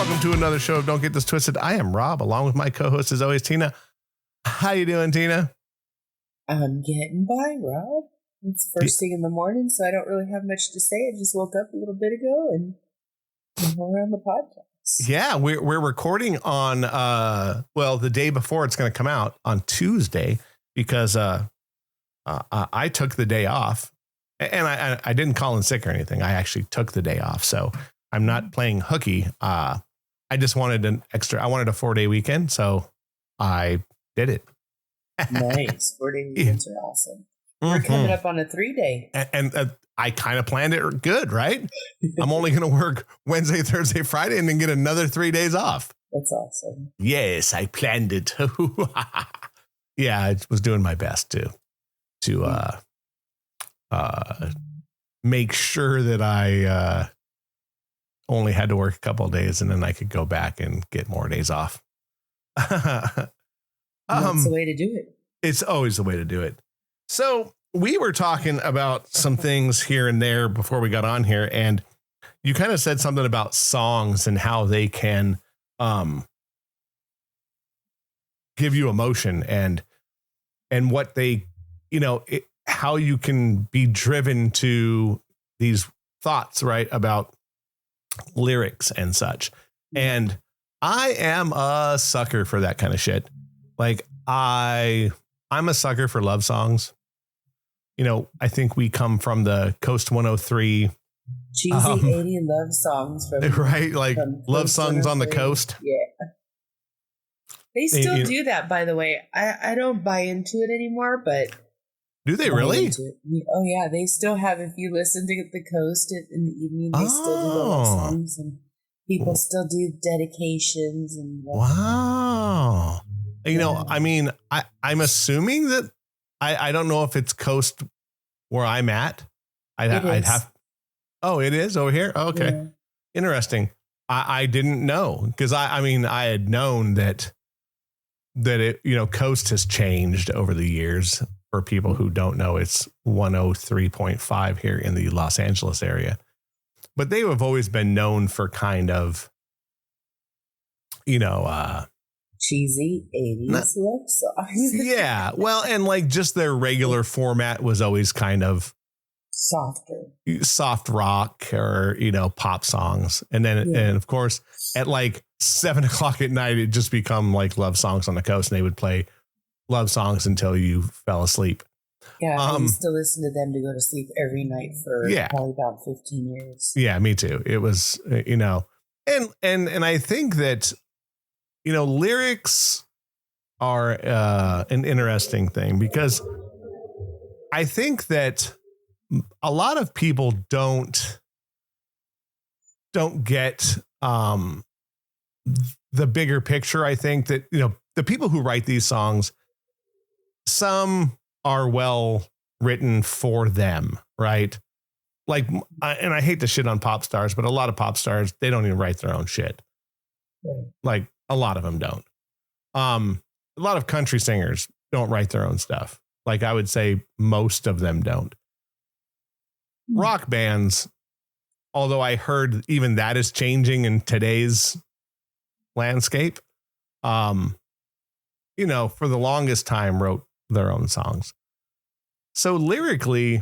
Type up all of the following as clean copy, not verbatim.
welcome to another show of Don't Get This Twisted. I am Rob, along with my co-host as always, Tina. How you doing, Tina? I'm getting by, Rob. It's first thing in the morning, so I don't really have much to say. I just woke up a little bit ago and we're on the podcast. Yeah, we're recording on the day before it's going to come out on Tuesday because I took the day off, and I didn't call in sick or anything. I actually took the day off, so I'm not playing hooky. I just wanted I wanted a 4-day weekend, so I did it. Nice. 4-day weekends are awesome. We're coming up on a 3-day. And I kind of planned it good, right? I'm only going to work Wednesday, Thursday, Friday, and then get another 3 days off. That's awesome. Yes, I planned it. Yeah, I was doing my best to make sure that I only had to work a couple of days and then I could go back and get more days off. That's the way to do it. It's always the way to do it. So we were talking about some things here and there before we got on here, and you kind of said something about songs and how they can give you emotion and what they, how you can be driven to these thoughts, right, about lyrics and such. And I am a sucker for that kind of shit. Like I'm a sucker for love songs. I think we come from the Coast 103 cheesy 80 love songs from right, like from love songs on the coast. Yeah, they still do that, by the way. I don't buy into it anymore, but do they really? Oh yeah, they still have. If you listen to the coast in the evening, they still do the love songs, and people still do dedications and wow. I mean, I'm assuming that I don't know if it's coast where I'm at. I'd have. Oh, it is over here. Oh, okay. Yeah. Interesting. I didn't know because I had known that it, coast has changed over the years. For people who don't know, it's 103.5 here in the Los Angeles area, but they have always been known for kind of, cheesy 80s love songs. Yeah. Well, and like just their regular format was always kind of soft rock or, pop songs. And then, and of course at like 7 o'clock at night, it just become like love songs on the coast, and they would play love songs until you fell asleep. Yeah. I used to listen to them to go to sleep every night for probably about 15 years. Yeah, me too. It was, and I think that, lyrics are an interesting thing because I think that a lot of people don't get the bigger picture. I think that, the people who write these songs, some are well written for them, right? Like, and I hate to shit on pop stars, but a lot of pop stars, they don't even write their own shit. Right. Like a lot of them don't. A lot of country singers don't write their own stuff. Like I would say most of them don't. Rock bands, although I heard even that is changing in today's landscape, for the longest time wrote their own songs. So lyrically,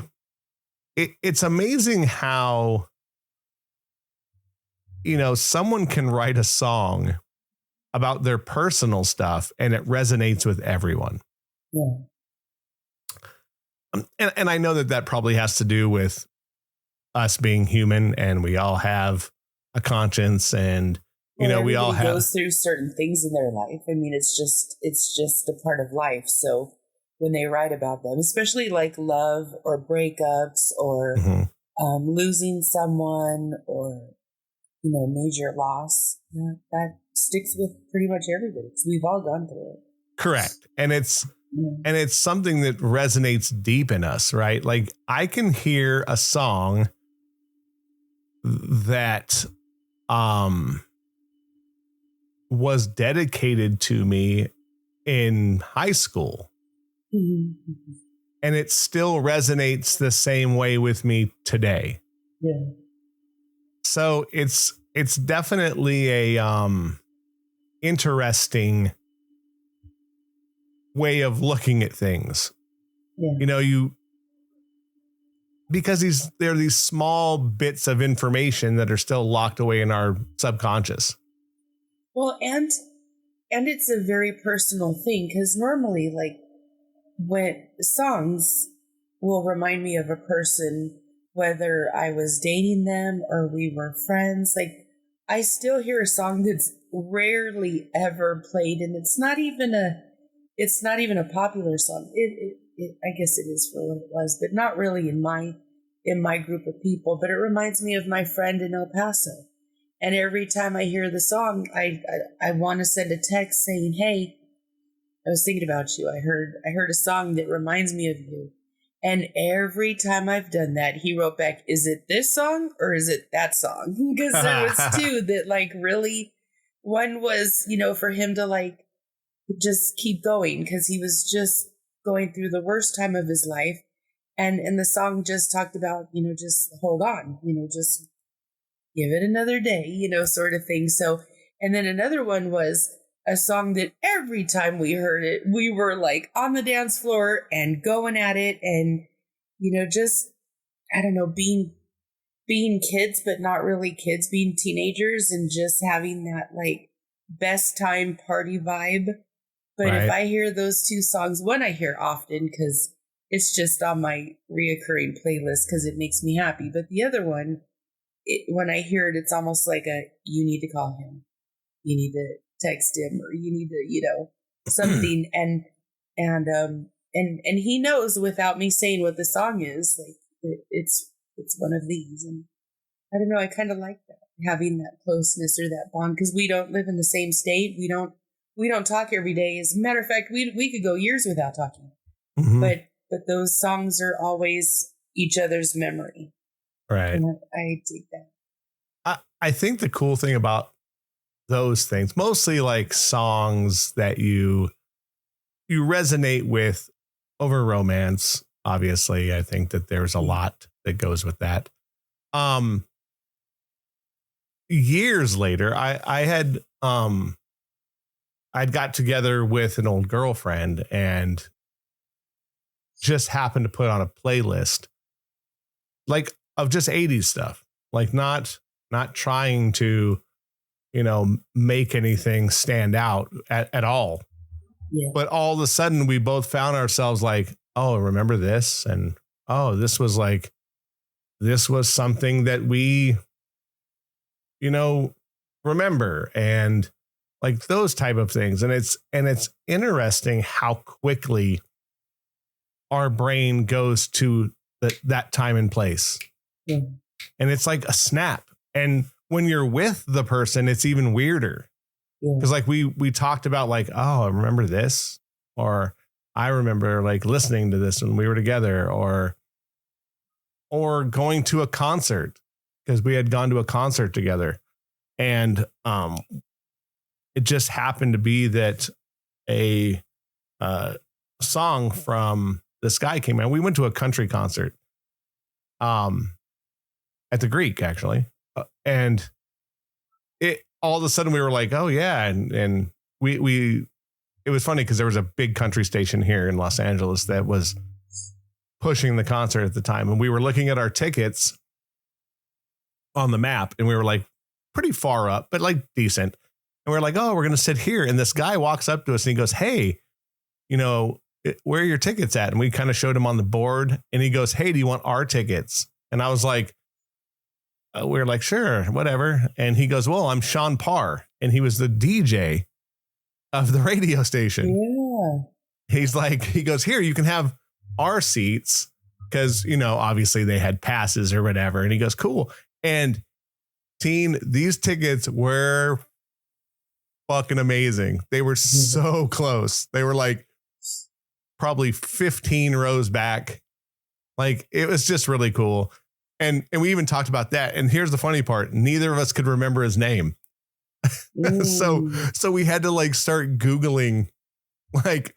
it's amazing how, someone can write a song about their personal stuff and it resonates with everyone. Yeah. And I know that probably has to do with us being human, and we all have a conscience, and we all goes through certain things in their life. I mean, it's just a part of life. So when they write about them, especially like love or breakups or losing someone or, major loss, that sticks with pretty much everybody. So we've all gone through it. Correct. And it's something that resonates deep in us, right? Like I can hear a song that was dedicated to me in high school. Mm-hmm. And it still resonates the same way with me today. Yeah. So it's definitely a interesting way of looking at things. Yeah. You know, because there are these small bits of information that are still locked away in our subconscious. Well, and it's a very personal thing, because normally, like, when songs will remind me of a person, whether I was dating them or we were friends. Like, I still hear a song that's rarely ever played, and it's not even a popular song. I guess it is for what it was, but not really in my group of people. But it reminds me of my friend in El Paso. And every time I hear the song, I want to send a text saying, "Hey, I was thinking about you. I heard a song that reminds me of you." And every time I've done that, he wrote back, "Is it this song or is it that song?" Because there was two that, like, really, one was, for him to, like, just keep going, because he was just going through the worst time of his life. And the song just talked about, just hold on, just give it another day, sort of thing. So, and then another one was a song that every time we heard it, we were like on the dance floor and going at it, and, just, I don't know, being kids, but not really kids, being teenagers, and just having that, like, best time party vibe. But Right. If I hear those two songs, one I hear often because it's just on my reoccurring playlist because it makes me happy. But the other one, when I hear it, it's almost like you need to call him, you need to text him, or you need to, something. and he knows without me saying what the song is. Like, it's one of these, and I don't know. I kind of like that, having that closeness or that bond, because we don't live in the same state. We don't talk every day. As a matter of fact, we could go years without talking. Mm-hmm. But those songs are always each other's memory. Right. And I dig that. I think the cool thing about those things, mostly like songs that you resonate with over romance, obviously, I think that there's a lot that goes with that. Years later, I'd got together with an old girlfriend and just happened to put on a playlist, like, of just 80s stuff, like not trying to, make anything stand out at all. Yeah. But all of a sudden we both found ourselves like, oh, remember this? And, oh, this was something that we, remember, and like those type of things. And it's interesting how quickly our brain goes to that time and place. Yeah. And it's like a snap. And when you're with the person, it's even weirder. Because like we talked about, like, oh, I remember this, or I remember like listening to this when we were together, or going to a concert, because we had gone to a concert together. And it just happened to be that a song from this guy came out. We went to a country concert at the Greek, actually. And it all of a sudden we were like, oh yeah. And we it was funny because there was a big country station here in Los Angeles that was pushing the concert at the time. And we were looking at our tickets on the map, and we were like pretty far up, but like decent. And we're like, oh, we're going to sit here. And this guy walks up to us and he goes, hey, where are your tickets at? And we kind of showed him on the board, and he goes, hey, do you want our tickets? And I was like, we're like, sure, whatever. And he goes, well, I'm Sean Parr. And he was the DJ of the radio station. Yeah. He's like, he goes, here, you can have our seats. Cause obviously they had passes or whatever. And he goes, cool. And these tickets were fucking amazing. They were so close. They were like probably 15 rows back. Like, it was just really cool. And we even talked about that. And here's the funny part. Neither of us could remember his name. So we had to like start Googling like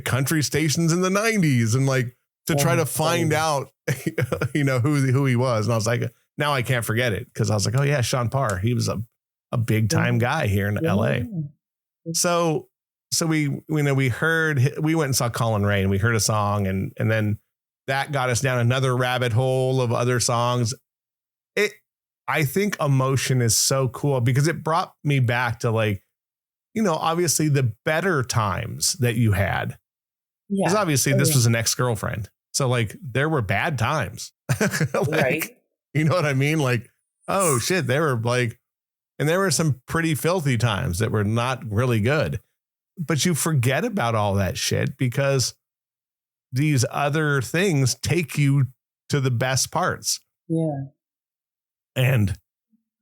country stations in the 90s and like to try to find out, who he was. And I was like, now I can't forget it because I was like, oh yeah, Sean Parr. He was a big time guy here in LA. So we went and saw Colin Ray and we heard a song and then that got us down another rabbit hole of other songs. I think Emotion is so cool because it brought me back to like, you know, obviously the better times that you had. Yeah. Because obviously this was an ex-girlfriend. So like there were bad times. Like, right. You know what I mean? Like, oh shit, they were like, and there were some pretty filthy times that were not really good. But you forget about all that shit because these other things take you to the best parts. Yeah. And,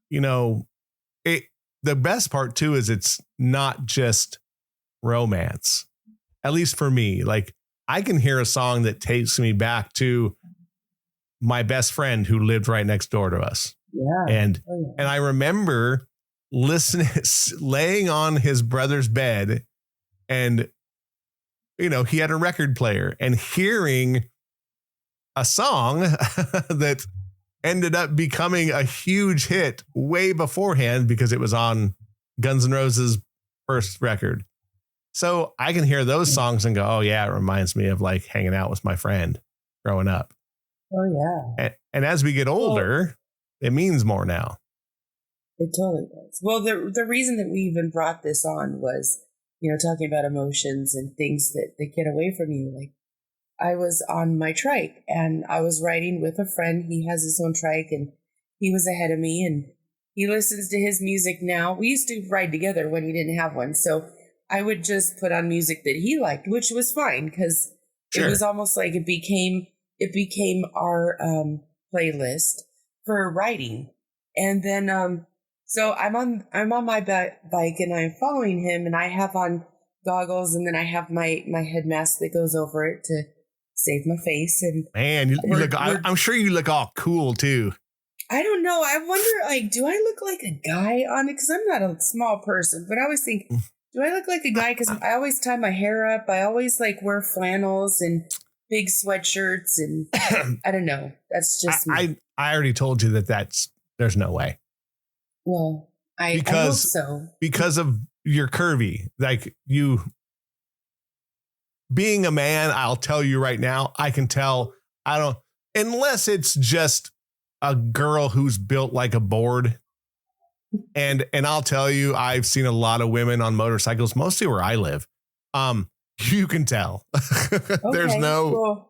you know, the best part too is it's not just romance, at least for me. Like I can hear a song that takes me back to my best friend who lived right next door to us. Yeah. And I remember laying on his brother's bed and, you know, he had a record player and hearing a song that ended up becoming a huge hit way beforehand because it was on Guns N' Roses' first record. So I can hear those songs and go, oh yeah, it reminds me of like hanging out with my friend growing up. Oh yeah. And as we get older, it means more now. It totally does. Well, the reason that we even brought this on was, you know, talking about emotions and things that get away from you. Like I was on my trike and I was riding with a friend. He has his own trike and he was ahead of me and he listens to his music now. We used to ride together when he didn't have one. So I would just put on music that he liked, which was fine because it was almost like it became our playlist for riding. And then so I'm on my bike and I'm following him and I have on goggles and then I have my head mask that goes over it to save my face. And man, you look, I'm sure you look all cool too. I don't know. I wonder, like, do I look like a guy on it? Because I'm not a small person, but I always think, do I look like a guy? Because I always tie my hair up. I always like wear flannels and big sweatshirts and I don't know. That's just me. I already told you there's no way. Well, I hope so. Because of your curvy, like you being a man, I'll tell you right now, I can tell unless it's just a girl who's built like a board. And I'll tell you, I've seen a lot of women on motorcycles, mostly where I live. You can tell. Okay, there's no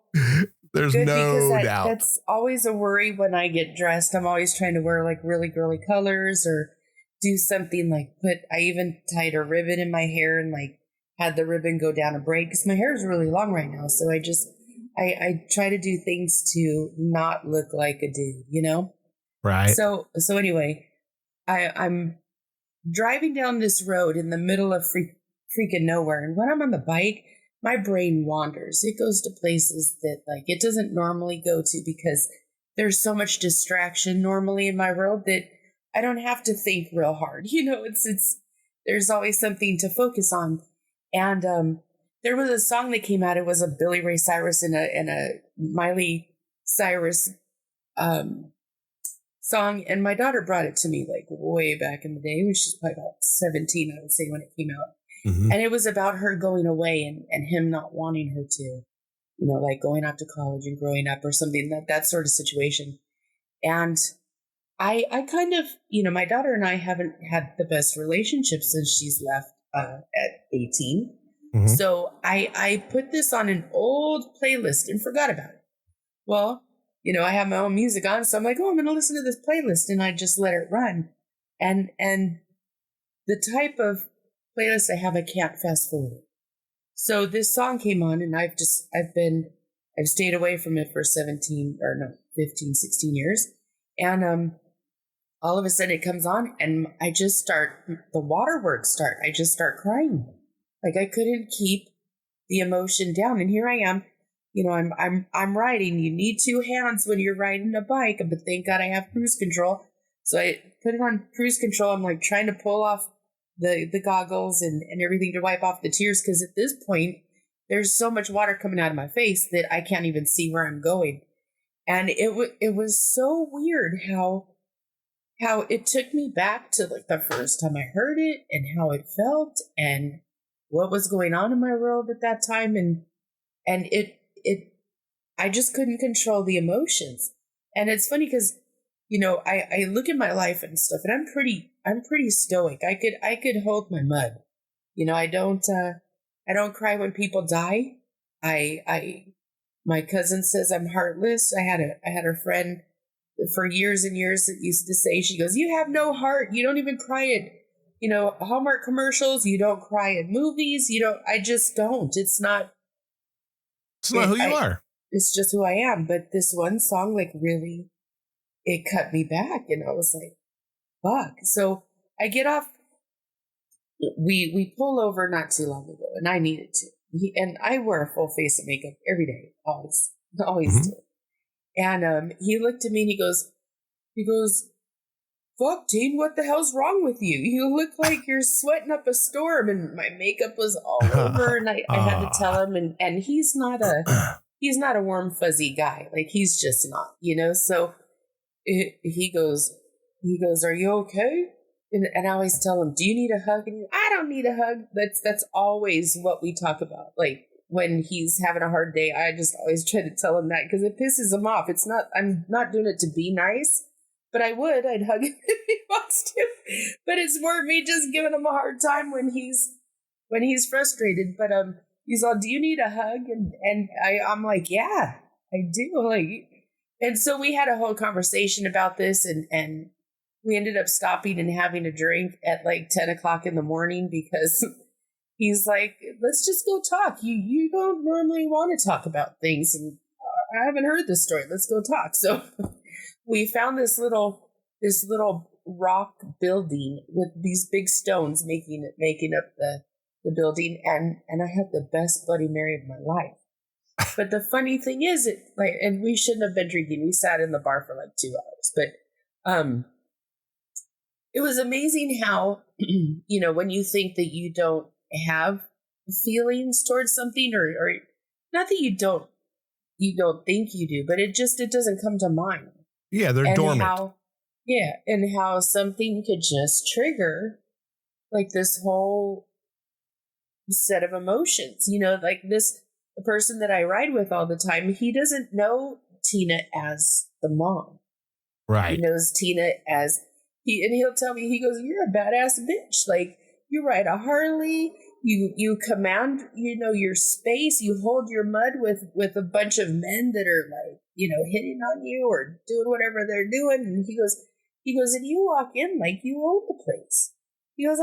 doubt. That's always a worry when I get dressed. I'm always trying to wear like really girly colors or do something like I even tied a ribbon in my hair and like had the ribbon go down a braid because my hair is really long right now. So I try to do things to not look like a dude, you know? Right. So anyway, I'm driving down this road in the middle of freaking nowhere. And when I'm on the bike, my brain wanders. It goes to places that like it doesn't normally go to because there's so much distraction normally in my world that I don't have to think real hard. You know, there's always something to focus on. And there was a song that came out. It was a Billy Ray Cyrus and a Miley Cyrus song. And my daughter brought it to me like way back in the day, when she's probably about 17, I would say, when it came out. Mm-hmm. And it was about her going away and him not wanting her to, you know, like going off to college and growing up or something, that sort of situation. And I kind of, you know, my daughter and I haven't had the best relationship since she's left at 18. Mm-hmm. So I put this on an old playlist and forgot about it. Well, you know, I have my own music on, so I'm like, oh, I'm going to listen to this playlist, and I just let it run. And the type of playlist I have, I can't fast forward. So this song came on, and I've stayed away from it for 15, 16 years. And all of a sudden it comes on and I just the waterworks start. I just start crying. Like I couldn't keep the emotion down. And here I am, you know, I'm riding. You need two hands when you're riding a bike, but thank God I have cruise control. So I put it on cruise control. I'm like trying to pull off the goggles and everything to wipe off the tears. Cause at this point there's so much water coming out of my face that I can't even see where I'm going. And it was so weird how it took me back to like the first time I heard it and how it felt and what was going on in my world at that time. And it I just couldn't control the emotions. And it's funny because, you know, I look at my life and stuff, and I'm pretty stoic. I could hold my mud. You know, I don't cry when people die. My cousin says I'm heartless. I had a friend for years and years that used to say, she goes, "You have no heart. You don't even cry at, you know, Hallmark commercials. You don't cry at movies. You don't." I just don't. It's not who you are. It's just who I am. But this one song, like, really, it cut me back, and I was like, fuck. So I get off. We pull over not too long ago, and I needed to. And I wear a full face of makeup every day, always do. And he looked at me and he goes, "Fuck, Teen, what the hell's wrong with you? You look like you're sweating up a storm." And my makeup was all over, and I had to tell him. And he's not a warm fuzzy guy, like he's just not, you know. So he goes, "Are you okay?" And I always tell him, "Do you need a hug?" And I don't need a hug. That's always what we talk about. Like when he's having a hard day, I just always try to tell him that because it pisses him off. I'm not doing it to be nice, but I'd hug him if he wants to. But it's more me just giving him a hard time when he's frustrated. But he's all, "Do you need a hug?" And I'm like, "Yeah, I do." Like, and so we had a whole conversation about this, and we ended up stopping and having a drink at like 10 o'clock in the morning because he's like, "Let's just go talk. You don't normally want to talk about things, and I haven't heard this story. Let's go talk." So we found this little rock building with these big stones making up the building, and I had the best Bloody Mary of my life. But the funny thing is, and we shouldn't have been drinking. We sat in the bar for like 2 hours, but it was amazing how, you know, when you think that you don't have feelings towards something, or not that you don't think you do, but it doesn't come to mind. Yeah, they're dormant. And how something could just trigger like this whole set of emotions. You know, like the person that I ride with all the time, he doesn't know Tina as the mom. Right. He knows Tina as he'll tell me, he goes, "You're a badass bitch. Like, you ride a Harley, you command, you know, your space, you hold your mud with a bunch of men that are like, you know, hitting on you or doing whatever they're doing." And he goes, "And you walk in like you own the place." He goes,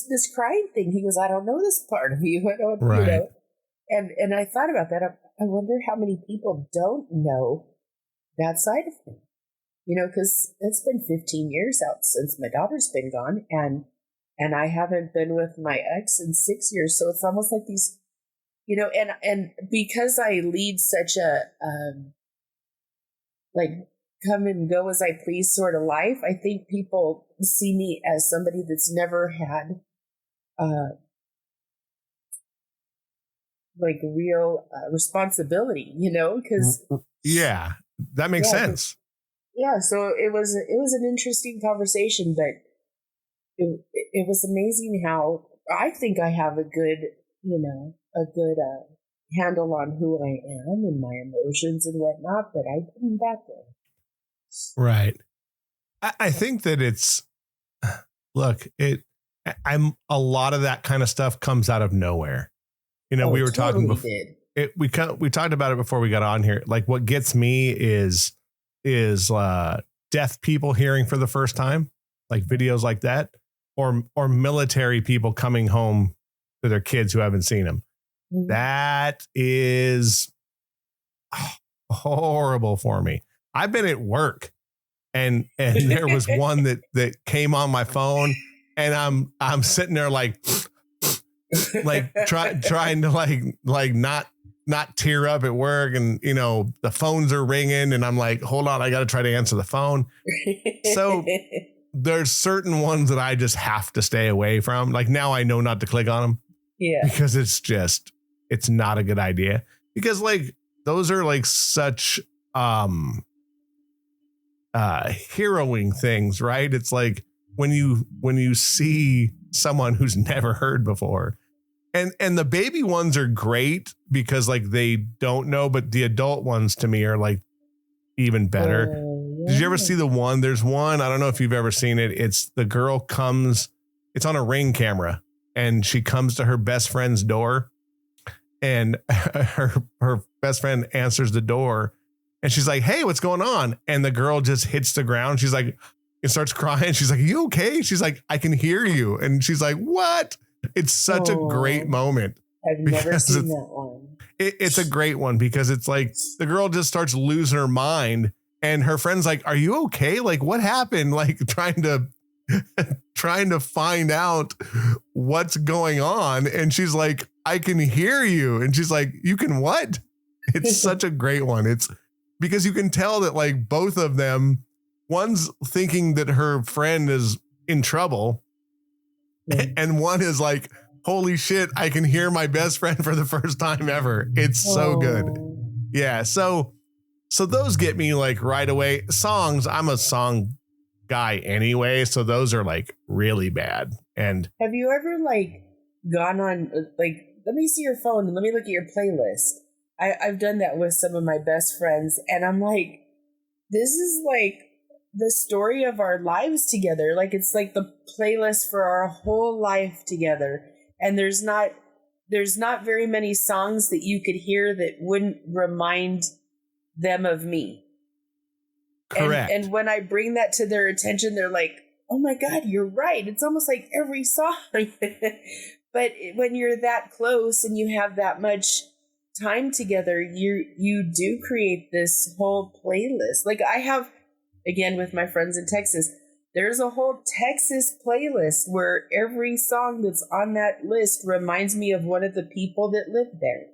this crying thing. He goes, "I don't know this part of you. I don't," right. You know. And I thought about that. I wonder how many people don't know that side of me. You know, because it's been 15 years out since my daughter's been gone, and I haven't been with my ex in 6 years. So it's almost like these, you know, and because I lead such a like come and go as I please sort of life, I think people see me as somebody that's never had like real responsibility, you know, because yeah, that makes sense. Yeah, so it was an interesting conversation, but it was amazing how I think I have a good handle on who I am and my emotions and whatnot, but I didn't back there. Right. I think that I'm a lot of that kind of stuff comes out of nowhere. You know, we were totally talking before. We talked about it before we got on here. Like, what gets me is deaf people hearing for the first time, like videos like that, or military people coming home to their kids who haven't seen them. Mm-hmm. That is horrible for me. I've been at work and there was one that came on my phone, and I'm sitting there like trying to like not tear up at work, and you know the phones are ringing, and I'm like, hold on, I got to try to answer the phone. So there's certain ones that I just have to stay away from. Like, now I know not to click on them. Yeah, because it's not a good idea, because like those are like such heroing things, right? It's like when you see someone who's never heard before. And the baby ones are great because like they don't know, but the adult ones to me are like even better. Yeah. Did you ever see the one? There's one, I don't know if you've ever seen it. It's the girl it's on a Ring camera and she comes to her best friend's door and her best friend answers the door and she's like, "Hey, what's going on?" And the girl just hits the ground. She's like, and starts crying. She's like, "Are you okay?" She's like, "I can hear you." And she's like, "What?" It's such a great moment. I've never seen that one. It's a great one because it's like the girl just starts losing her mind and her friend's like, "Are you okay? Like what happened?" Like trying to find out what's going on. And she's like, "I can hear you." And she's like, "You can what?" It's such a great one. It's because you can tell that like both of them, one's thinking that her friend is in trouble. And one is like, "Holy shit, I can hear my best friend for the first time ever." It's so good. Yeah. So those get me like right away. Songs, I'm a song guy anyway. So those are like really bad. And have you ever like gone on like, let me see your phone and let me look at your playlist? I've done that with some of my best friends and I'm like, this is like the story of our lives together. Like it's like the playlist for our whole life together. And there's not very many songs that you could hear that wouldn't remind them of me. correct. And when I bring that to their attention, they're like, "Oh my God, you're right. It's almost like every song." But when you're that close and you have that much time together, you do create this whole playlist. Like I have, again, with my friends in Texas, there's a whole Texas playlist where every song that's on that list reminds me of one of the people that lived there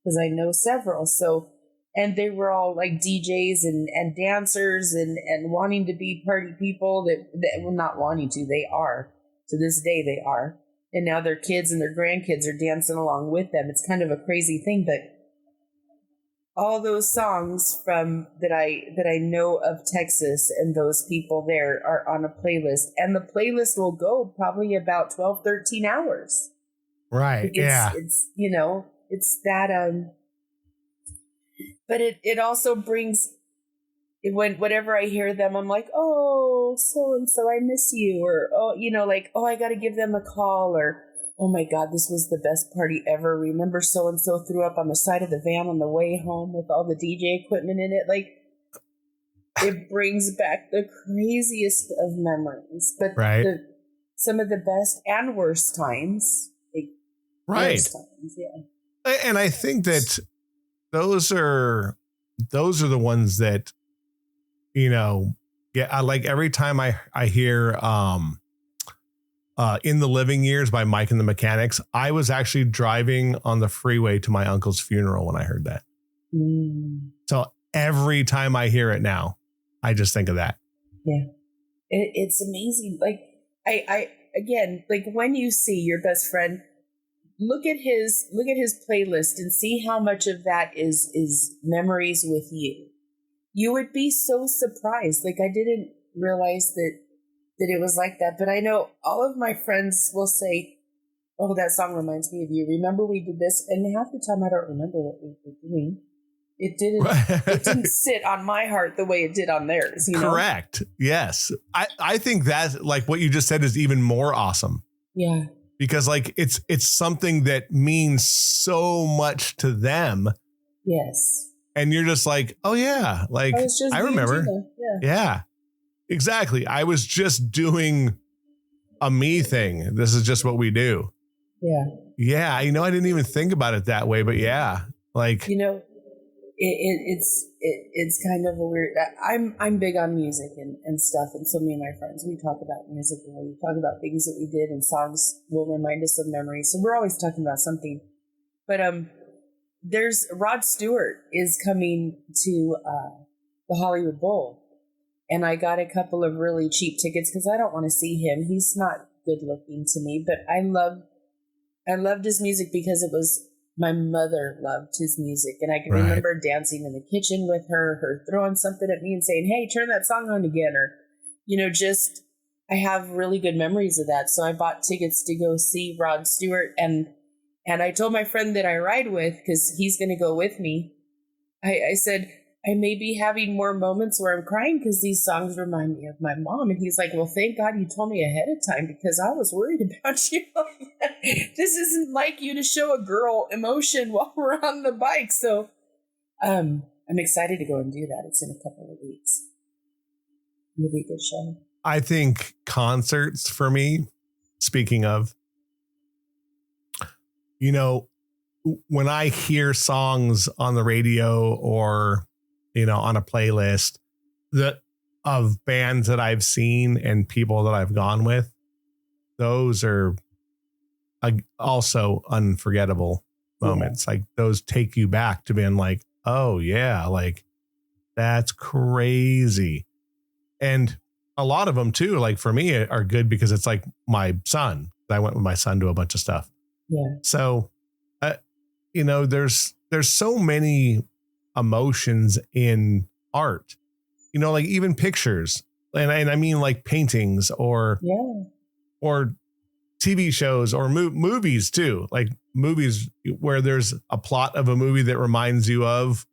because I know several. So, and they were all like DJs and dancers and wanting to be party people that well, not wanting to, they are. To this day, they are. And now their kids and their grandkids are dancing along with them. It's kind of a crazy thing, but all those songs from that I know of Texas and those people there are on a playlist, and the playlist will go probably about 12, 13 hours. Right. Yeah. It's, you know, it's that, but it also brings, whenever I hear them, I'm like, "Oh, so-and-so, I miss you." Or, "Oh, you know, like, oh, I got to give them a call." Or, "Oh my God, this was the best party ever. Remember so-and-so threw up on the side of the van on the way home with all the DJ equipment in it." Like, it brings back the craziest of memories, but right. Some of the best and worst times. Like, right. Worst times, yeah. And I think that those are the ones that, you know, yeah, I like every time I hear In the Living Years by Mike and the Mechanics. I was actually driving on the freeway to my uncle's funeral when I heard that. So every time I hear it now, I just think of that. Yeah. It's amazing. Like I again, like when you see your best friend, look at his playlist and see how much of that is memories with you. You would be so surprised. Like I didn't realize that it was like that, but I know all of my friends will say, "Oh, that song reminds me of you. Remember we did this?" And half the time I don't remember what we were doing. It didn't sit on my heart the way it did on theirs. You know? Correct. Yes. I think that like what you just said is even more awesome. Yeah. Because like it's something that means so much to them. Yes. And you're just like, "Oh yeah, like I remember." Yeah, exactly. I was just doing a me thing. This is just what we do. Yeah. Yeah. You know, I didn't even think about it that way, but yeah, like, you know, it's kind of a weird, I'm big on music and stuff. And so me and my friends, we talk about music and we talk about things that we did, and songs will remind us of memories. So we're always talking about something, but, there's Rod Stewart is coming to, the Hollywood Bowl, and I got a couple of really cheap tickets because I don't want to see him. He's not good looking to me, but I loved his music because it was my mother loved his music, and I can Right. remember dancing in the kitchen with her throwing something at me and saying, "Hey, turn that song on again," or, just, I have really good memories of that. So I bought tickets to go see Rod Stewart, and I told my friend that I ride with, because he's going to go with me. I said, I may be having more moments where I'm crying because these songs remind me of my mom. And he's like, well, thank God you told me ahead of time, because I was worried about you. This isn't like you to show a girl emotion while we're on the bike. So I'm excited to go and do that. It's in a couple of weeks. It'll be a good show. I think concerts for me, speaking of, when I hear songs on the radio or, on a playlist of bands that I've seen and people that I've gone with, those are also unforgettable moments. Like those take you back to being like, oh yeah, like that's crazy. And a lot of them too, like for me, are good because it's like my son. I went with my son to a bunch of stuff. Yeah. So, there's so many emotions in art, like even pictures, and I mean like paintings or TV shows or movies too, like movies where there's a plot of a movie that reminds you of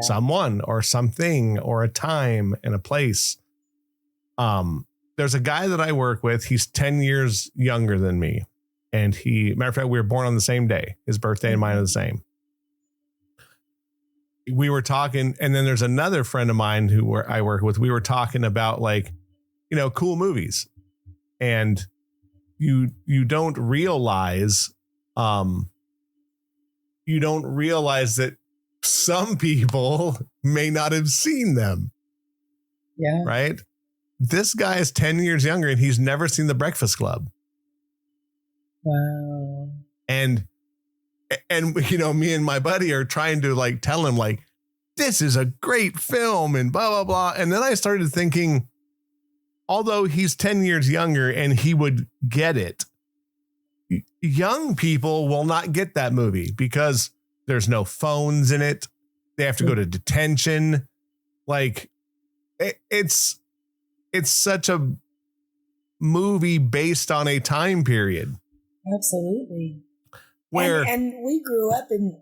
someone or something or a time and a place. There's a guy that I work with. He's 10 years younger than me. And matter of fact, we were born on the same day. His birthday and mine are the same. We were talking, and then there's another friend of mine I work with. We were talking about cool movies, and you don't realize that some people may not have seen them. Yeah. Right. This guy is 10 years younger and he's never seen The Breakfast Club. Wow. And me and my buddy are trying to tell him this is a great film and blah, blah, blah. And then I started thinking, although he's 10 years younger and he would get it, young people will not get that movie because there's no phones in it. They have to go to detention. It's such a movie based on a time period. Absolutely. Where and we grew up in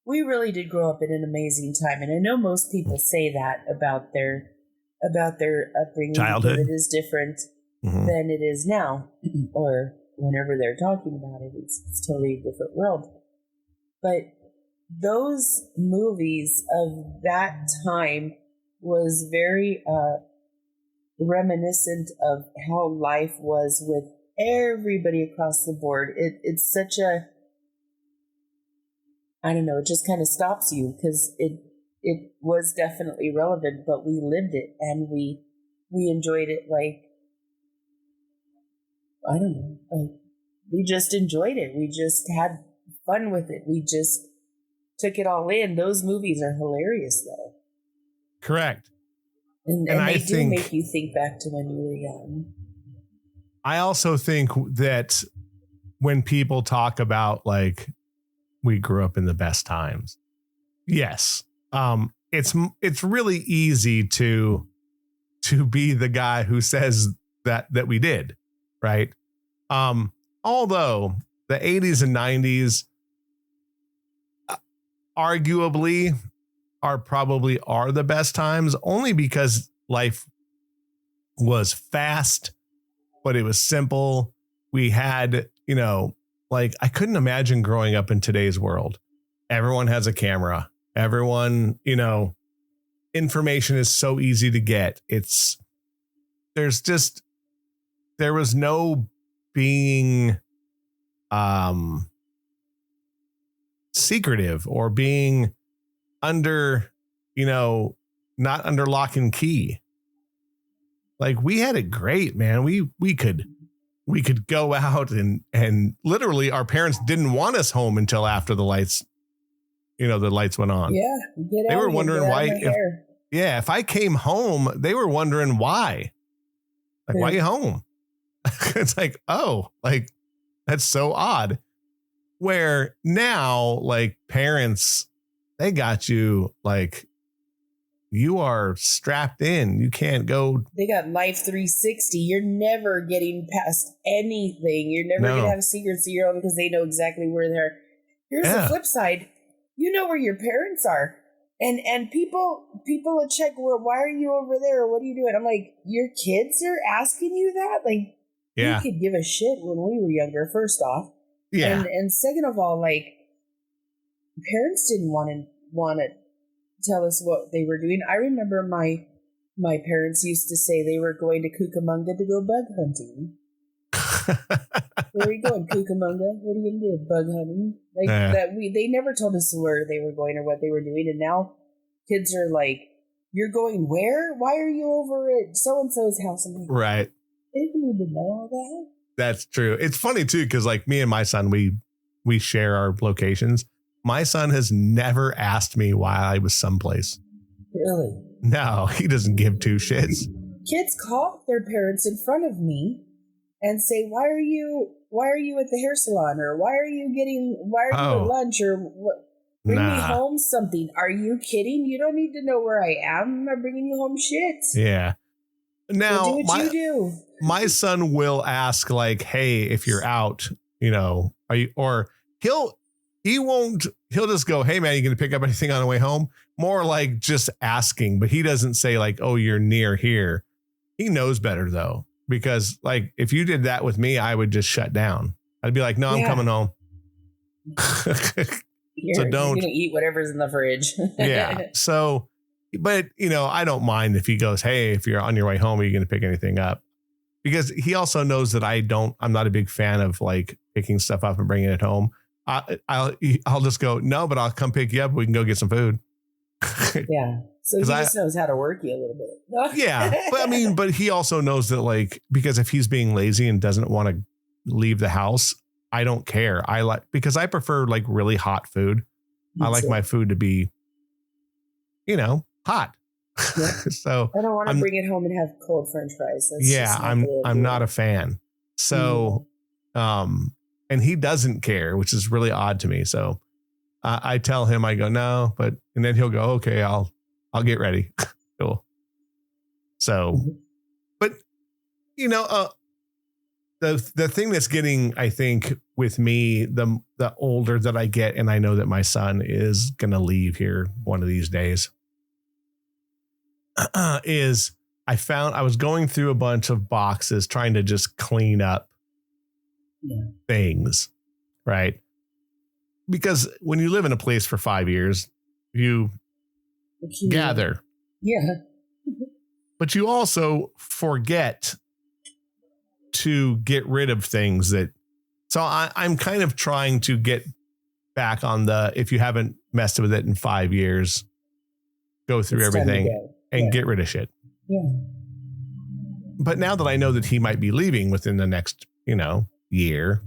we really did grow up in an amazing time, and I know most people say that about their upbringing, childhood. because it is different than it is now, or whenever they're talking about it, it's totally a different world. But those movies of that time was very reminiscent of how life was with everybody across the board. It's such a, I don't know, it just kind of stops you, because it was definitely relevant, but we lived it and we enjoyed it. I don't know, we just enjoyed it. We just had fun with it. We just took it all in. Those movies are hilarious though. Correct. And they do make you think back to when you were young. I also think that when people talk about we grew up in the best times, yes, it's really easy to be the guy who says that we did, right? Although the 80s and 90s arguably are the best times, only because life was fast, but it was simple. We had, I couldn't imagine growing up in today's world. Everyone has a camera. Everyone, information is so easy to get. There was no being secretive or being under, not under lock and key. We had it great, man. We could go out and literally our parents didn't want us home until after the lights went on. Yeah. They were wondering why. If I came home, they were wondering why. Why are you home? It's that's so odd. Where now, like parents, they got you like you are strapped in. You can't go. They got Life 360. You're never getting past anything. You're never going to have secrets of your own because they know exactly where they're. Here's the flip side. You know where your parents are. And people will check, why are you over there? What are you doing? I'm like, your kids are asking you that? Like, you could give a shit when we were younger, first off. Yeah. And second of all, like, parents didn't want to tell us what they were doing. I remember my parents used to say they were going to Cucamonga to go bug hunting. Where are you going, Cucamonga? What are you gonna do? Bug hunting? Like that? They never told us where they were going or what they were doing, and now kids are like, "You're going where? Why are you over at so and so's house?" I'm like, right. They didn't need to know all that. That's true. It's funny too, because like me and my son, we share our locations. My son has never asked me why I was someplace. Really? No, he doesn't give two shits. Kids call their parents in front of me and say, why are you at the hair salon? Or why are you at lunch? Or what? Bring me home something. Are you kidding? You don't need to know where I am. I'm not bringing you home shit. Yeah. Now, so do what you do. My son will ask like, hey, if you're out, you know, are you, or he'll just go, hey man, you going to pick up anything on the way home? More like just asking, but he doesn't say like, oh, you're near here. He knows better though, because like if you did that with me, I would just shut down. I'd be like, no, I'm coming home. You're going to eat whatever's in the fridge. Yeah. So, but you know, I don't mind if he goes, hey, if you're on your way home, are you going to pick anything up? Because he also knows that I'm not a big fan of like picking stuff up and bringing it home. I'll just go, no, but I'll come pick you up. We can go get some food. Yeah. So he just knows how to work you a little bit. Yeah. But he also knows that like, because if he's being lazy and doesn't want to leave the house, I don't care. Because I prefer like really hot food. I like my food to be, you know, hot. Yeah. So I don't want to bring it home and have cold French fries. I'm not a fan. So, and he doesn't care, which is really odd to me. So I tell him, I go, no, and then he'll go, okay, I'll get ready. Cool. So, but you know, the thing that's getting, I think with me, the older that I get, and I know that my son is going to leave here one of these days, is I was going through a bunch of boxes trying to just clean up things, right? Because when you live in a place for 5 years, you gather. Yeah. But you also forget to get rid of things so I'm kind of trying to get back on if you haven't messed with it in 5 years, go through everything and get rid of shit. Yeah. But now that I know that he might be leaving within the next, year,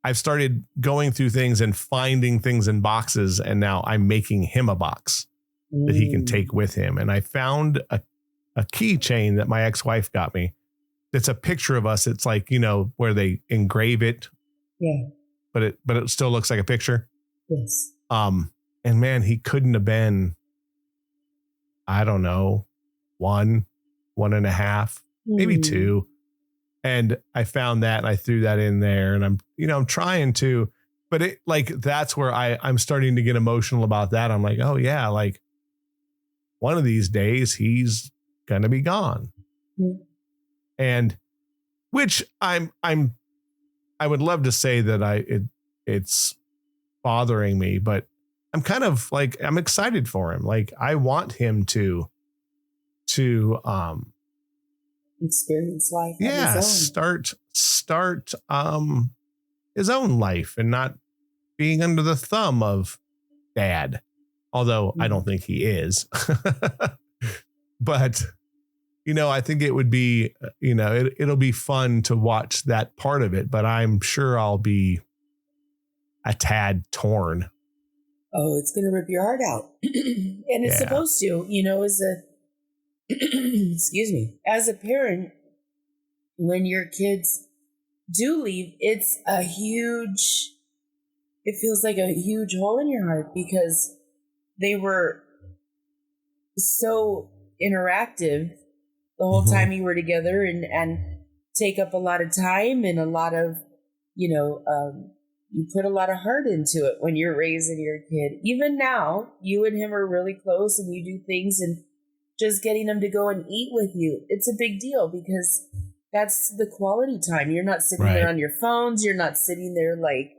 I've started going through things and finding things in boxes. And now I'm making him a box that he can take with him. And I found a keychain that my ex-wife got me. It's a picture of us. It's like, where they engrave it. Yeah. But it still looks like a picture. Yes. And man, he couldn't have been, I don't know, 1.5, maybe 2. And I found that and I threw that in there, and I'm trying to, but it like, that's where I'm starting to get emotional about that. I'm like, oh yeah, like one of these days he's going to be gone. And which I would love to say that it's bothering me, but I'm kind of like, I'm excited for him. Like I want him to experience life. Yeah. Start his own life and not being under the thumb of dad. Although I don't think he is, but I think it would be, it'll be fun to watch that part of it, but I'm sure I'll be a tad torn. Oh, it's going to rip your heart out. And it's supposed to, excuse me, as a parent, when your kids do leave, it's a huge it feels like a huge hole in your heart because they were so interactive the whole time you were together and take up a lot of time and a lot of, you put a lot of heart into it when you're raising your kid. Even now, you and him are really close and you do things, and just getting them to go and eat with you, it's a big deal because that's the quality time. You're not sitting there on your phones. You're not sitting there like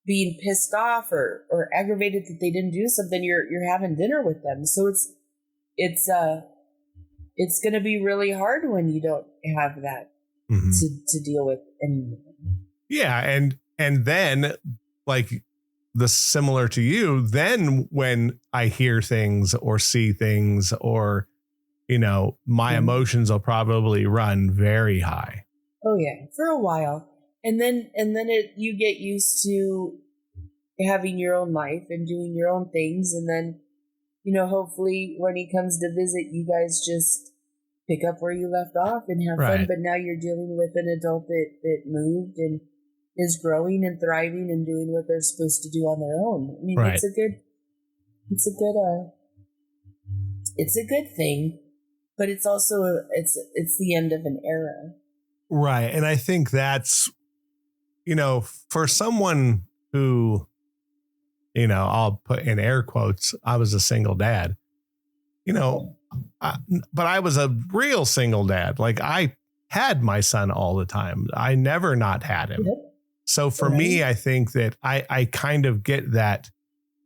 being pissed off or aggravated that they didn't do something. You're having dinner with them. So it's going to be really hard when you don't have that to deal with anymore. Yeah. And then like the similar to you, then when I hear things or see things or, my emotions will probably run very high. Oh yeah. For a while. And then you get used to having your own life and doing your own things. And then, hopefully when he comes to visit, you guys just pick up where you left off and have fun. But now you're dealing with an adult that moved and is growing and thriving and doing what they're supposed to do on their own. I mean, it's a good thing, but it's also it's the end of an era. Right. And I think that's, for someone who, I'll put in air quotes, I was a single dad, but I was a real single dad. Like I had my son all the time. I never not had him. Yep. So for me, I think that I kind of get that,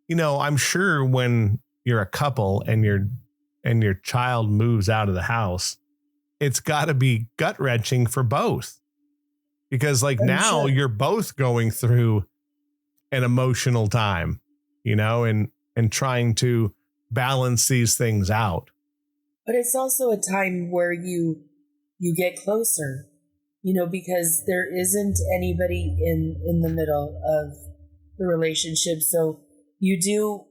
I'm sure when you're a couple and your child moves out of the house, it's got to be gut wrenching for both, because like now you're both going through an emotional time, and trying to balance these things out. But it's also a time where you get closer, because there isn't anybody in the middle of the relationship. So you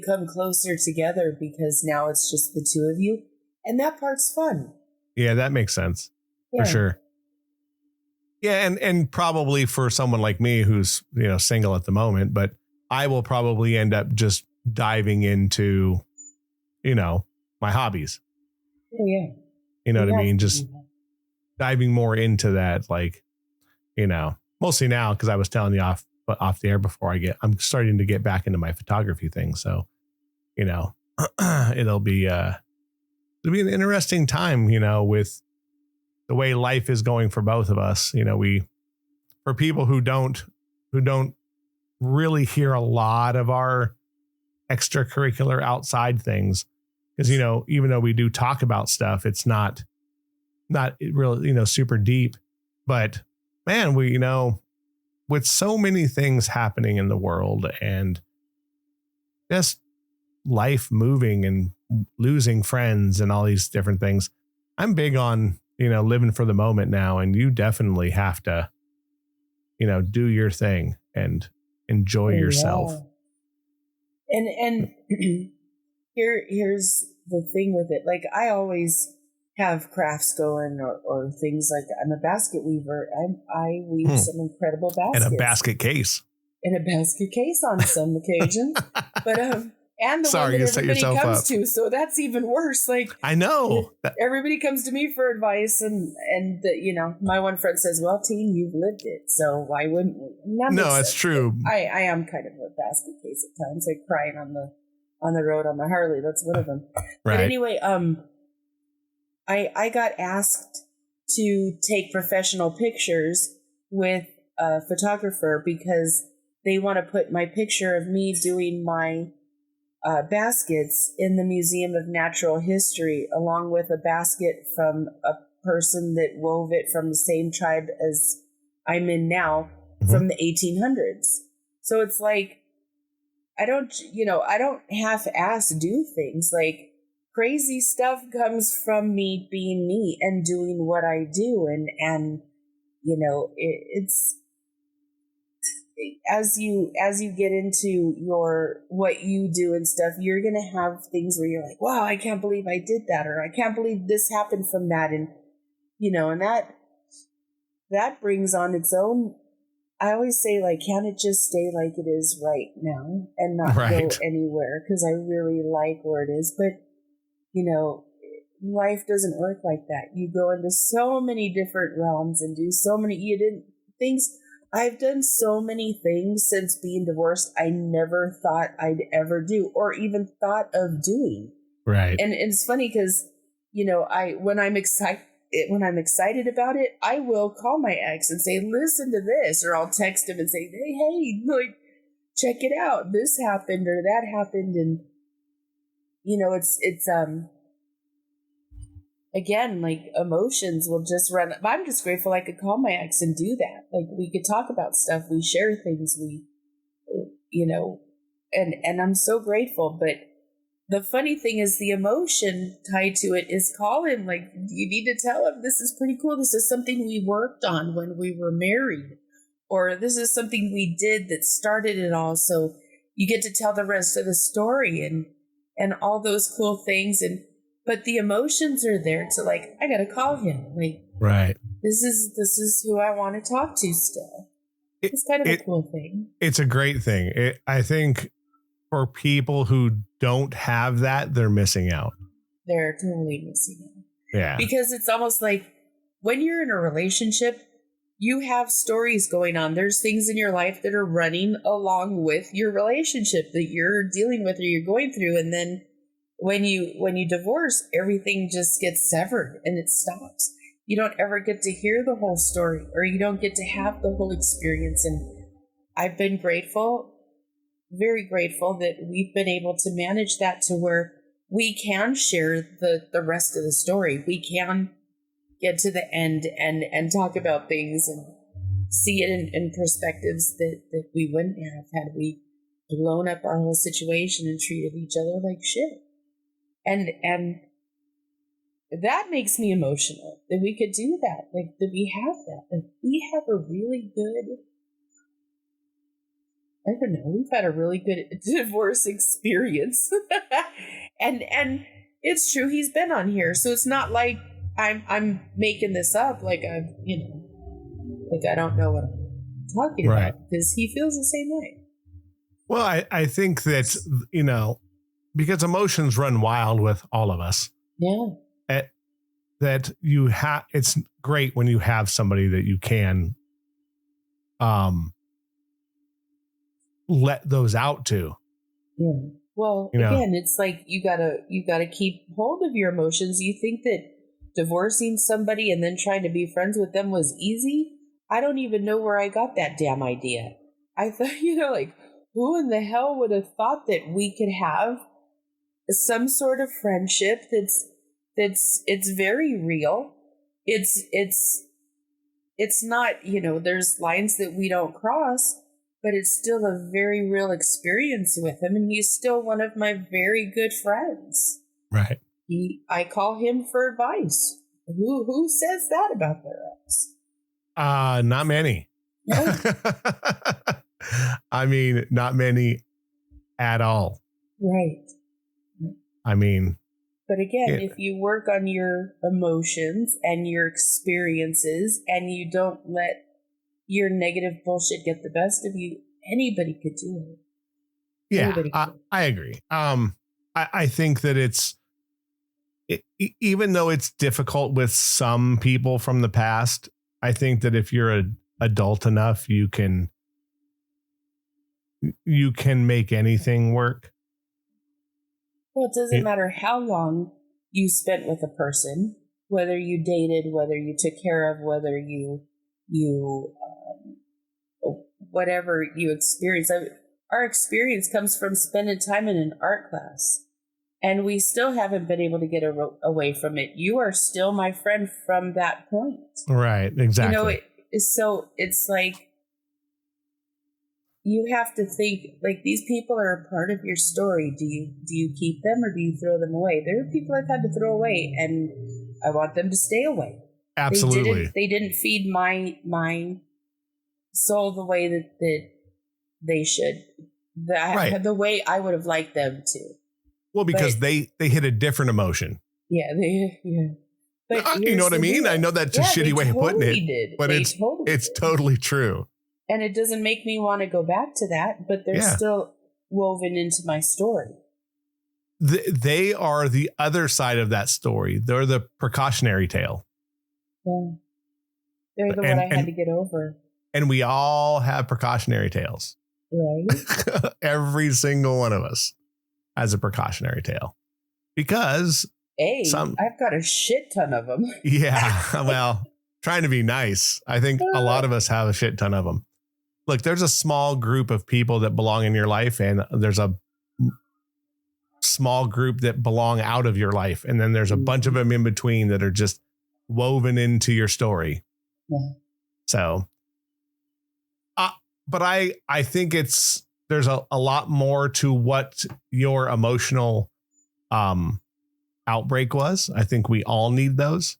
come closer together because now it's just the two of you. And that part's fun. Yeah, that makes sense. For sure. Yeah. And probably for someone like me who's, single at the moment, but I will probably end up just diving into, my hobbies. Oh, yeah. You know what I mean? Just diving more into that, like, mostly now, because I was telling you off the air before I'm starting to get back into my photography thing. So, it'll be an interesting time, with the way life is going for both of us. For people who don't really hear a lot of our extracurricular outside things, because, even though we do talk about stuff, it's not really, super deep, but man, we, with so many things happening in the world and just life moving and losing friends and all these different things, I'm big on, living for the moment now. And you definitely have to, do your thing and enjoy yourself. And here's the thing with it. Like I always have crafts going or things like I'm a basket weaver. I weave some incredible baskets. And a basket case. On some occasions. But and the one that everybody comes to. So that's even worse. Like I know. Everybody comes to me for advice and my one friend says, well, Teen, you've lived it. So why wouldn't we? No, it's true. I am kind of a basket case at times, like crying on the road on my Harley. That's one of them. Right. But anyway, I got asked to take professional pictures with a photographer because they want to put my picture of me doing my baskets in the Museum of Natural History, along with a basket from a person that wove it from the same tribe as I'm in now from the 1800s. So it's like, I don't half-ass do things. Like crazy stuff comes from me being me and doing what I do. And it's, as you get into what you do and stuff, you're going to have things where you're like, wow, I can't believe I did that. Or I can't believe this happened from that. And, and that brings on its own I always say, like, can't it just stay like it is right now and not go anywhere? Because I really like where it is. But, life doesn't work like that. You go into so many different realms and do so many things. I've done so many things since being divorced I never thought I'd ever do or even thought of doing. Right. And it's funny because, when I'm excited about it, I will call my ex and say, listen to this, or I'll text him and say, hey, like, check it out. This happened or that happened. And, again, like, emotions will just run. I'm just grateful I could call my ex and do that. Like, we could talk about stuff. We share things. And I'm so grateful. But the funny thing is the emotion tied to it is call him. Like, you need to tell him this is pretty cool. This is something we worked on when we were married. Or this is something we did that started it all. So you get to tell the rest of the story and all those cool things. But the emotions are there to, like, I got to call him. Like, right. This is who I want to talk to still. It's kind of a cool thing. It's a great thing. I think for people who don't have that, they're missing out. They're totally missing out. Yeah. Because it's almost like when you're in a relationship, you have stories going on. There's things in your life that are running along with your relationship that you're dealing with or you're going through. And then when you divorce, everything just gets severed and it stops. You don't ever get to hear the whole story, or you don't get to have the whole experience. And I've been grateful, very grateful, that we've been able to manage that to where we can share the rest of the story. We can get to the end and talk about things and see it in perspectives that we wouldn't have had we blown up our whole situation and treated each other like shit. And that makes me emotional that we could do that, like that we have that. Like, we have a really good, I don't know, we've had a really good divorce experience. and it's true, he's been on here, so it's not like I'm making this up, like I'm, like I don't know what I'm talking about, because he feels the same way. Well, I think that, because emotions run wild with all of us. Yeah. That you have, it's great when you have somebody that you can let those out to. Yeah. Well, again, it's like you gotta keep hold of your emotions. You think that divorcing somebody and then trying to be friends with them was easy? I don't even know where I got that damn idea. I thought, like, who in the hell would have thought that we could have some sort of friendship it's very real. It's not, there's lines that we don't cross, but it's still a very real experience with him. And he's still one of my very good friends. Right. I call him for advice. Who says that about their ex? Not many. No. I mean, not many at all. Right. I mean, but again, if you work on your emotions and your experiences and you don't let your negative bullshit get the best of you, anybody could do it. Yeah, I agree. I think that even though it's difficult with some people from the past, I think that if you're an adult enough, you can make anything work. Well, it doesn't matter how long you spent with a person, whether you dated, whether you took care of, whether you whatever you experience. Our experience comes from spending time in an art class, and we still haven't been able to get away from it. You are still my friend from that point. Right, exactly. So it's like, you have to think, like, these people are a part of your story. Do you keep them or do you throw them away? There are people I've had to throw away, and I want them to stay away. Absolutely. They didn't feed my soul the way that they should. The way I would have liked them to. Well, because they hit a different emotion. Yeah, But you know what I mean? I know that's a shitty way of putting it, but it's totally true. And it doesn't make me want to go back to that, but they're still woven into my story. They are the other side of that story. They're the precautionary tale. Yeah. They're the one I had to get over. And we all have precautionary tales. Right. Every single one of us has a precautionary tale. Because I've got a shit ton of them. Yeah. Well, trying to be nice. I think a lot of us have a shit ton of them. Look, there's a small group of people that belong in your life, and there's a small group that belong out of your life. And then there's a bunch of them in between that are just woven into your story. Yeah. So, but I think there's a lot more to what your emotional outbreak was. I think we all need those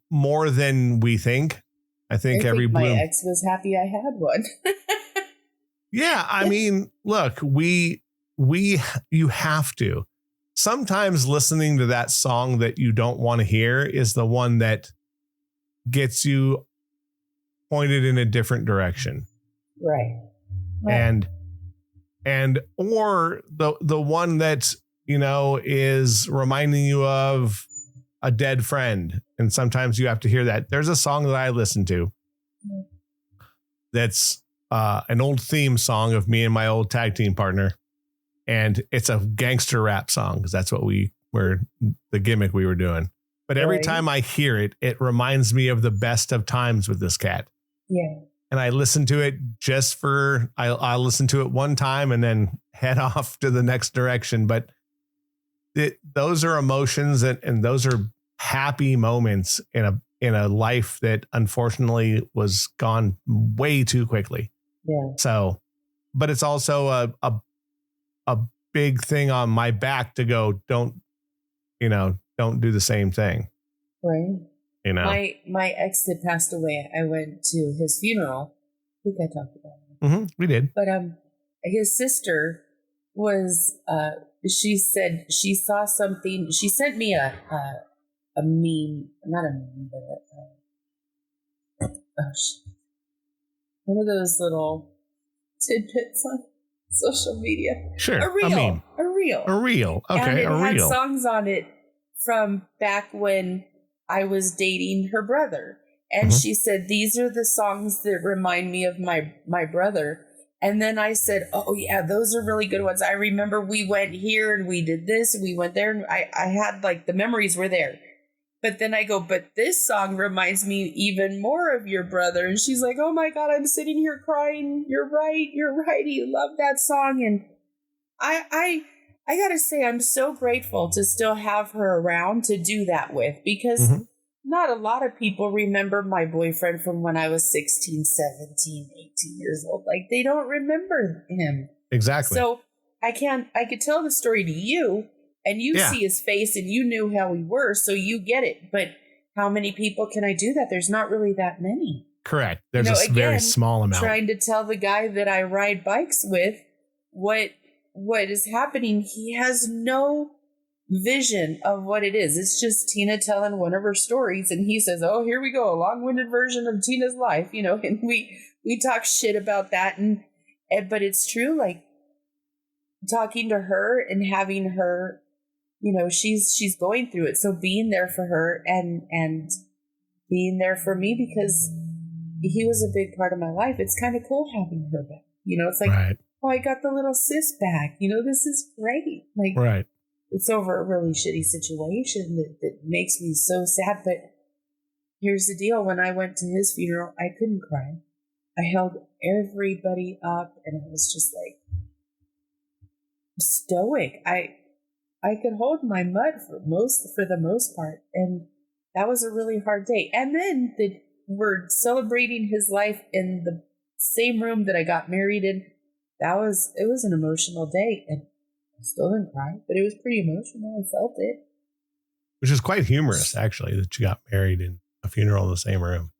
more than we think. I think my ex was happy I had one. Yeah. I mean, look, you have to. Sometimes listening to that song that you don't want to hear is the one that gets you pointed in a different direction. Right. And or the one that, is reminding you of a dead friend. And sometimes you have to hear that. There's a song that I listen to that's an old theme song of me and my old tag team partner. And it's a gangster rap song because that's what the gimmick we were doing. But every time I hear it, it reminds me of the best of times with this cat. Yeah. And I listen to it I listen to it one time and then head off to the next direction. But those are emotions and those are happy moments in a life that unfortunately was gone way too quickly. Yeah. So, but it's also a big thing on my back to go, don't do the same thing. Right. My ex had passed away. I went to his funeral. I think I talked about it. Mm-hmm, we did. But his sister was she said she saw something. She sent me a meme, not a meme, but one of those little tidbits on social media. Sure. A reel. Okay. And it had reel. songs on it from back when I was dating her brother. And she said, these are the songs that remind me of my brother. And then I said, oh yeah, those are really good ones. I remember we went here and we did this and we went there. And I had like the memories were there. But then I go, but this song reminds me even more of your brother. And she's like, oh my God, I'm sitting here crying. You're right. You love that song. And I got to say, I'm so grateful to still have her around to do that with, because not a lot of people remember my boyfriend from when I was 16, 17, 18 years old. Like they don't remember him. Exactly. So I could tell the story to you and you see his face and you knew how we were. So you get it. But how many people can I do that? There's not really that many. Correct. There's a very small amount. Trying to tell the guy that I ride bikes with what is happening. He has no vision of what it is. It's just Tina telling one of her stories, and he says, oh, here we go, a long-winded version of Tina's life, and we talk shit about that, and but it's true, like talking to her and having her, she's going through it, so being there for her and being there for me, because he was a big part of my life. It's kind of cool having her back. It's like, right. Oh, I got the little sis back. This is great. Like, right. It's over a really shitty situation that makes me so sad. But here's the deal. When I went to his funeral, I couldn't cry. I held everybody up and it was just like stoic. I could hold my mud for the most part. And that was a really hard day. And then we're celebrating his life in the same room that I got married in. It was an emotional day, and I still didn't cry, but it was pretty emotional. I felt it. Which is quite humorous, actually, that you got married in a funeral in the same room.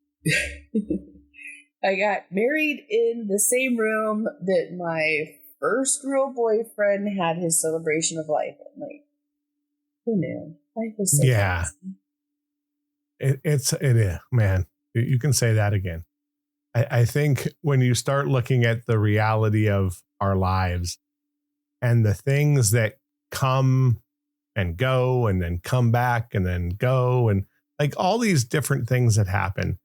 I got married in the same room that my first real boyfriend had his celebration of life. I'm like, who knew? Life was so crazy. It is, man. You can say that again. I think when you start looking at the reality of our lives and the things that come and go and then come back and then go, and like all these different things that happen,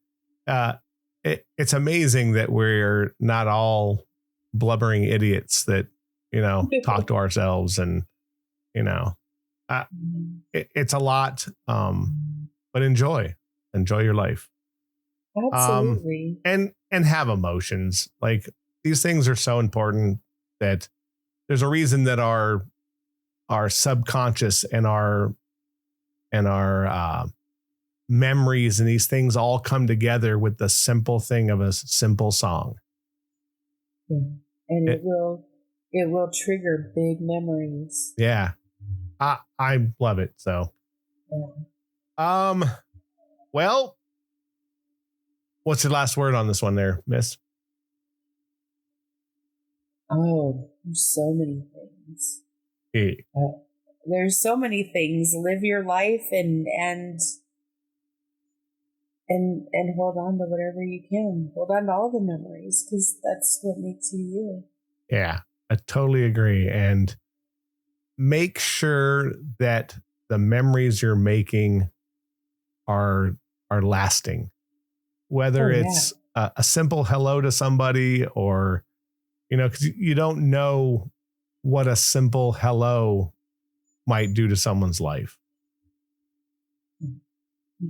it's amazing that we're not all blubbering idiots that, talk to ourselves and, it's a lot, but enjoy your life. Absolutely. And have emotions. Like these things are so important that there's a reason that our subconscious and our memories and these things all come together with the simple thing of a simple song. Yeah. And it will trigger big memories. Yeah. I love it. So, yeah. Well, what's your last word on this one there, Miss? Oh, there's so many things. Hey. There's so many things. Live your life and hold on to whatever you can. Hold on to all the memories, because that's what makes you you. Yeah, I totally agree. And make sure that the memories you're making are lasting. Whether it's a simple hello to somebody, or, because you don't know what a simple hello might do to someone's life.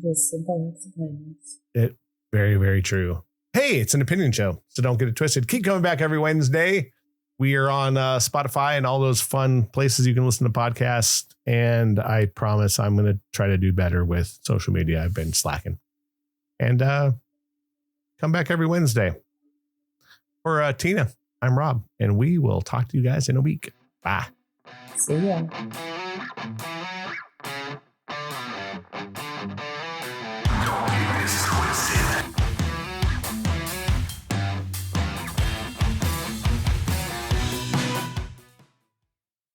Just simple kindness. It very, very true. Hey, it's an opinion show, so don't get it twisted. Keep coming back every Wednesday. We are on Spotify and all those fun places you can listen to podcasts. And I promise I'm going to try to do better with social media. I've been slacking. And come back every Wednesday. For Tina, I'm Rob, and we will talk to you guys in a week. Bye. See ya.